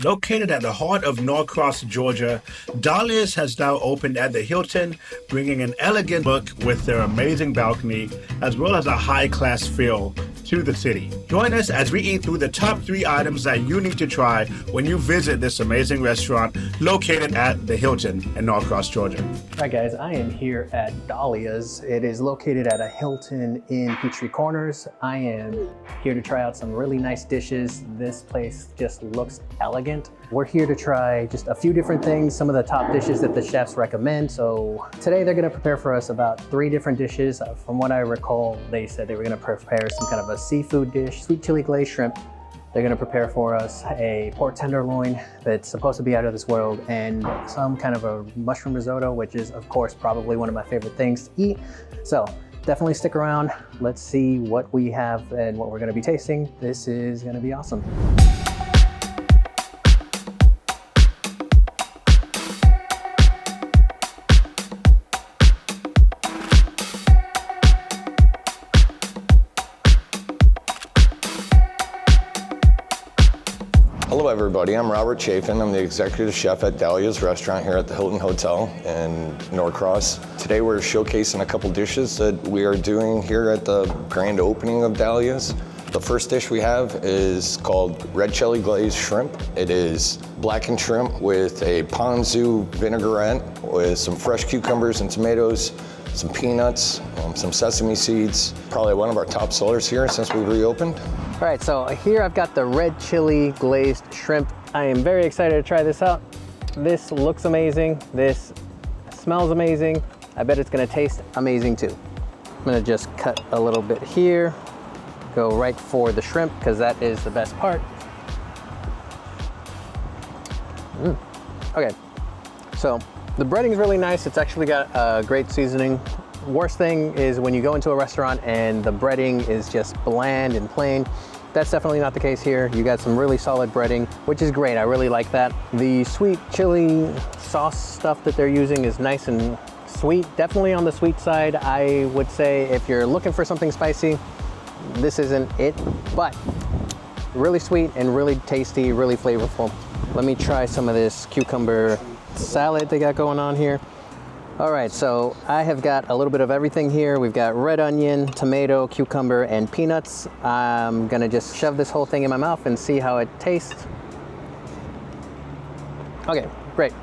Located at the heart of Norcross, Georgia, Dahlia's has now opened at the Hilton, bringing an elegant look with their amazing balcony, as well as a high-class feel to the city. Join us as we eat through the top 3 items that you need to try when you visit this amazing restaurant located at the Hilton in Norcross, Georgia. All right, guys, I am here at Dahlia's. It is located at a Hilton in Peachtree Corners. I am here to try out some really nice dishes. This place just looks elegant. We're here to try just a few different things, some of the top dishes that the chefs recommend. So today they're gonna prepare for us about 3 different dishes. From what I recall, they said they were gonna prepare some kind of a seafood dish, sweet chili glazed shrimp. They're gonna prepare for us a pork tenderloin that's supposed to be out of this world, and some kind of a mushroom risotto, which is of course probably one of my favorite things to eat. So definitely stick around. Let's see what we have and what we're gonna be tasting. This is gonna be awesome. Hello everybody, I'm Robert Chafin. I'm the executive chef at Dahlia's restaurant here at the Hilton Hotel in Norcross. Today we're showcasing a couple dishes that we are doing here at the grand opening of Dahlia's. The first dish we have is called red chili glazed shrimp. It is blackened shrimp with a ponzu vinaigrette with some fresh cucumbers and tomatoes, some peanuts, some sesame seeds. Probably one of our top sellers here since we reopened. All right, so here I've got the red chili glazed shrimp. I am very excited to try this out. This looks amazing. This smells amazing. I bet it's gonna taste amazing too. I'm gonna just cut a little bit here, go right for the shrimp because that is the best part. Okay, so the breading's really nice. It's actually got a great seasoning. Worst thing is when you go into a restaurant and the breading is just bland and plain. That's definitely not the case here. You got some really solid breading, which is great. I really like that. The sweet chili sauce stuff that they're using is nice and sweet. Definitely on the sweet side. I would say if you're looking for something spicy, this isn't it, but really sweet and really tasty, really flavorful. Let me try some of this cucumber salad they got going on here. All right, so I have got a little bit of everything here. We've got red onion, tomato, cucumber, and peanuts. I'm gonna just shove this whole thing in my mouth and see how it tastes. Okay, great.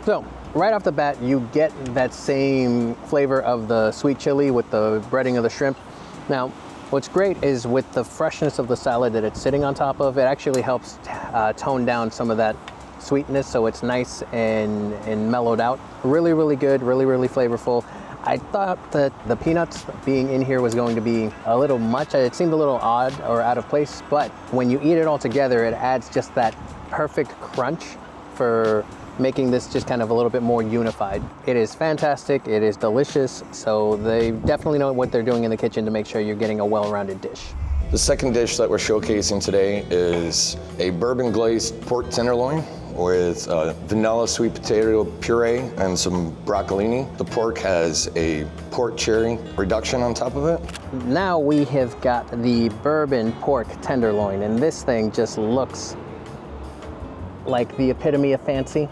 So right off the bat, you get that same flavor of the sweet chili with the breading of the shrimp. Now, what's great is with the freshness of the salad that it's sitting on top of, it actually helps tone down some of that sweetness, so it's nice and mellowed out. Really, really good, really, really flavorful. I thought that the peanuts being in here was going to be a little much. It seemed a little odd or out of place, but when you eat it all together, it adds just that perfect crunch for making this just kind of a little bit more unified. It is fantastic, it is delicious, so they definitely know what they're doing in the kitchen to make sure you're getting a well-rounded dish. The second dish that we're showcasing today is a bourbon glazed pork tenderloin with vanilla sweet potato puree and some broccolini. The pork has a pork cherry reduction on top of it. Now we have got the bourbon pork tenderloin, and this thing just looks like the epitome of fancy.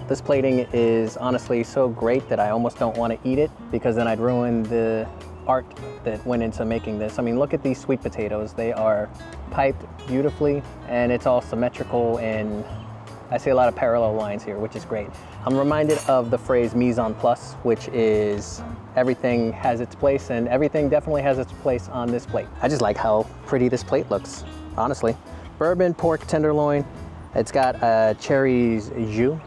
This plating is honestly so great that I almost don't want to eat it because then I'd ruin the art that went into making this. I mean, look at these sweet potatoes. They are piped beautifully and it's all symmetrical, and I see a lot of parallel lines here, which is great. I'm reminded of the phrase mise en place, which is everything has its place, and everything definitely has its place on this plate. I just like how pretty this plate looks, honestly. Bourbon pork tenderloin. It's got cherry jus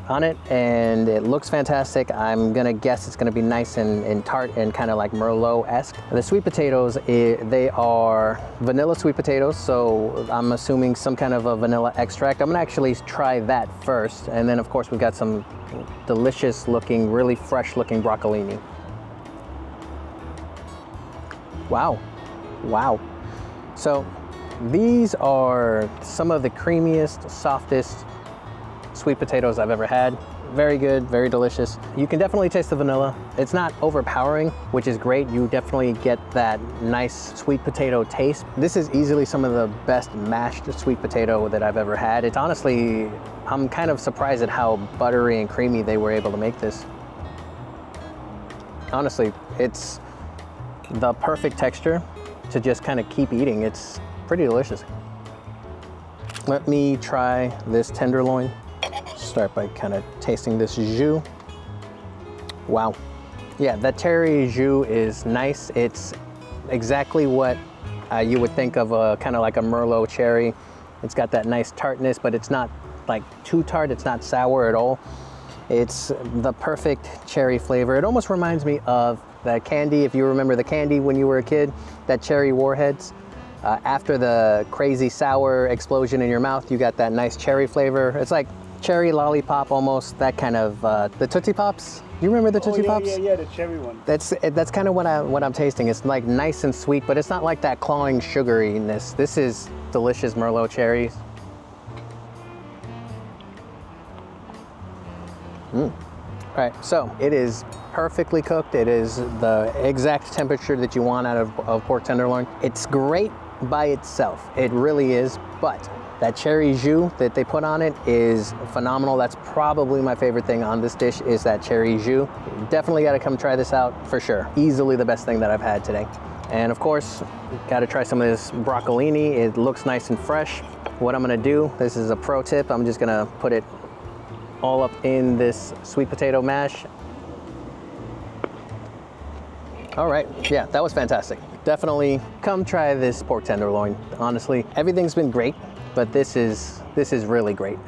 on it, and it looks fantastic. I'm gonna guess it's gonna be nice and tart and kind of like Merlot-esque. The sweet potatoes, they are vanilla sweet potatoes, so I'm assuming some kind of a vanilla extract. I'm gonna actually try that first, and then of course we've got some delicious looking, really fresh looking broccolini. Wow, wow. So these are some of the creamiest, softest sweet potatoes I've ever had. very good, very delicious. You can definitely taste the vanilla. It's not overpowering, which is great. You definitely get that nice sweet potato taste. This is easily some of the best mashed sweet potato that I've ever had. It's honestly, I'm kind of surprised at how buttery and creamy they were able to make this. Honestly, it's the perfect texture to just kind of keep eating. It's pretty delicious. Let me try this tenderloin. Start by kind of tasting this jus. Wow. Yeah, that cherry jus is nice. It's exactly what you would think of a kind of like a Merlot cherry. It's got that nice tartness, but it's not like too tart. It's not sour at all. It's the perfect cherry flavor. It almost reminds me of that candy, if you remember the candy when you were a kid, that cherry warheads. After the crazy sour explosion in your mouth, you got that nice cherry flavor. It's like cherry lollipop almost, that kind of, the Tootsie Pops. You remember the Tootsie Pops? Yeah, the cherry one. That's kind of what I'm tasting. It's like nice and sweet, but it's not like that clawing sugariness. This is delicious Merlot cherries. All right, so it is perfectly cooked. It is the exact temperature that you want out of pork tenderloin. It's great by itself. It really is, but that cherry jus that they put on it is phenomenal. That's probably my favorite thing on this dish is that cherry jus. Definitely gotta come try this out for sure. Easily the best thing that I've had today. And of course, gotta try some of this broccolini. It looks nice and fresh. What I'm gonna do, this is a pro tip, I'm just gonna put it all up in this sweet potato mash. All right, yeah, that was fantastic. Definitely come try this pork tenderloin. Honestly, everything's been great, but this is really great.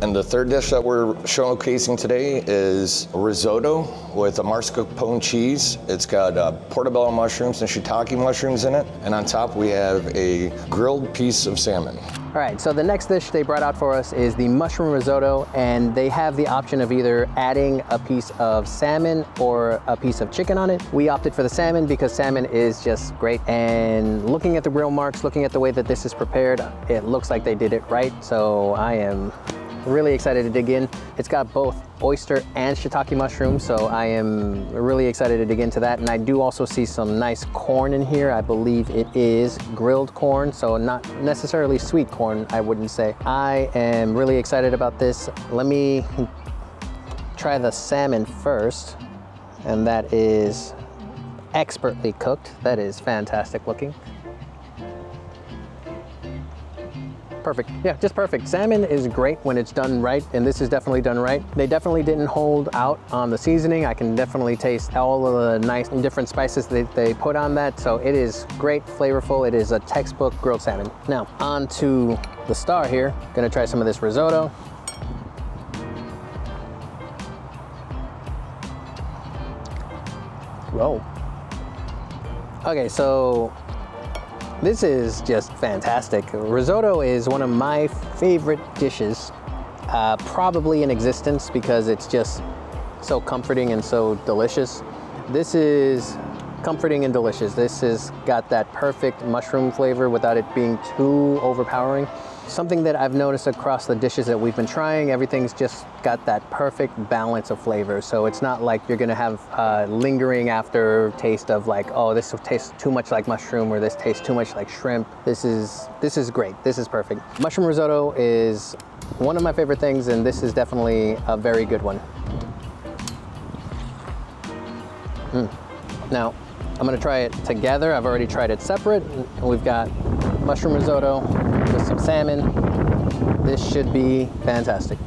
And the third dish that we're showcasing today is risotto with a mascarpone cheese. It's got portobello mushrooms and shiitake mushrooms in it. And on top we have a grilled piece of salmon. All right, so the next dish they brought out for us is the mushroom risotto, and they have the option of either adding a piece of salmon or a piece of chicken on it. We opted for the salmon because salmon is just great. And looking at the grill marks, looking at the way that this is prepared, it looks like they did it right. So I am really excited to dig in. It's got both oyster and shiitake mushrooms, so I am really excited to dig into that. And I do also see some nice corn in here. I believe it is grilled corn, so not necessarily sweet corn, I wouldn't say. I am really excited about this. Let me try the salmon first, and that is expertly cooked. That is fantastic looking. Perfect. Yeah, just perfect. Salmon is great when it's done right, and this is definitely done right. They definitely didn't hold out on the seasoning. I can definitely taste all of the nice and different spices that they put on that, so it is great, flavorful. It is a textbook grilled salmon. Now, on to the star here. Gonna try some of this risotto. Whoa. Okay, so this is just fantastic. Risotto is one of my favorite dishes, probably in existence, because it's just so comforting and so delicious. This is comforting and delicious. This has got that perfect mushroom flavor without it being too overpowering. Something that I've noticed across the dishes that we've been trying, everything's just got that perfect balance of flavor. So it's not like you're gonna have lingering aftertaste of like, oh, this tastes too much like mushroom, or this tastes too much like shrimp. This is great. This is perfect. Mushroom risotto is one of my favorite things, and this is definitely a very good one. Now, I'm gonna try it together. I've already tried it separate. We've got mushroom risotto with some salmon. This should be fantastic.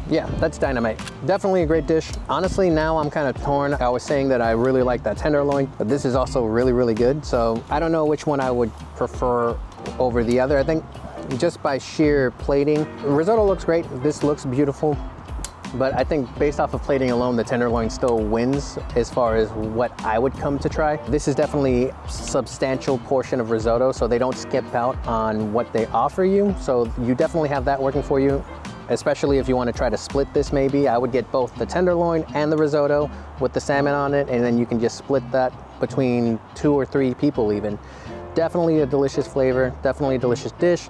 Yeah, that's dynamite. Definitely a great dish. Honestly, now I'm kind of torn. I was saying that I really like that tenderloin, but this is also really, really good. So I don't know which one I would prefer over the other. I think just by sheer plating, risotto looks great. This looks beautiful. But I think based off of plating alone, the tenderloin still wins as far as what I would come to try. This is definitely a substantial portion of risotto, so they don't skip out on what they offer you. So you definitely have that working for you, especially if you want to try to split this maybe. I would get both the tenderloin and the risotto with the salmon on it, and then you can just split that between 2 or 3 people even. Definitely a delicious flavor, definitely a delicious dish.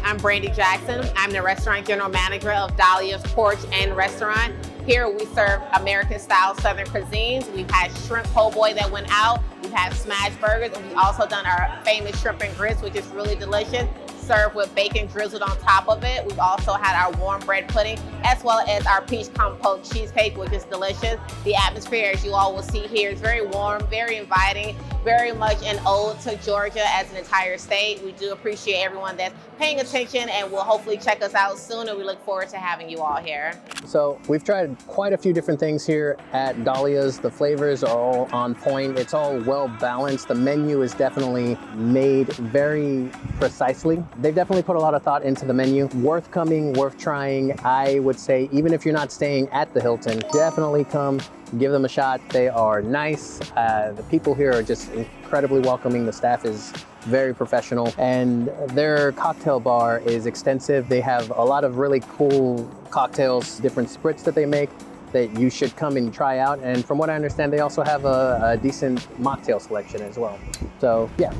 I'm Brandy Jackson. I'm the restaurant general manager of Dahlia's Porch and Restaurant. Here we serve American-style Southern cuisines. We've had shrimp po' boy that went out. We've had smash burgers, and we've also done our famous shrimp and grits, which is really delicious, served with bacon drizzled on top of it. We've also had our warm bread pudding, as well as our peach compote cheesecake, which is delicious. The atmosphere, as you all will see here, is very warm, very inviting, very much an ode to Georgia as an entire state. We do appreciate everyone that's paying attention and will hopefully check us out soon, and we look forward to having you all here. So we've tried quite a few different things here at Dahlia's. The flavors are all on point. It's all well balanced. The menu is definitely made very precisely. They've definitely put a lot of thought into the menu. Worth coming, worth trying. I would say even if you're not staying at the Hilton, definitely come, give them a shot. They are nice. The people here are just incredibly welcoming. The staff is very professional, and their cocktail bar is extensive. They have a lot of really cool cocktails, different spritz that they make that you should come and try out. And from what I understand, they also have a decent mocktail selection as well. So yeah,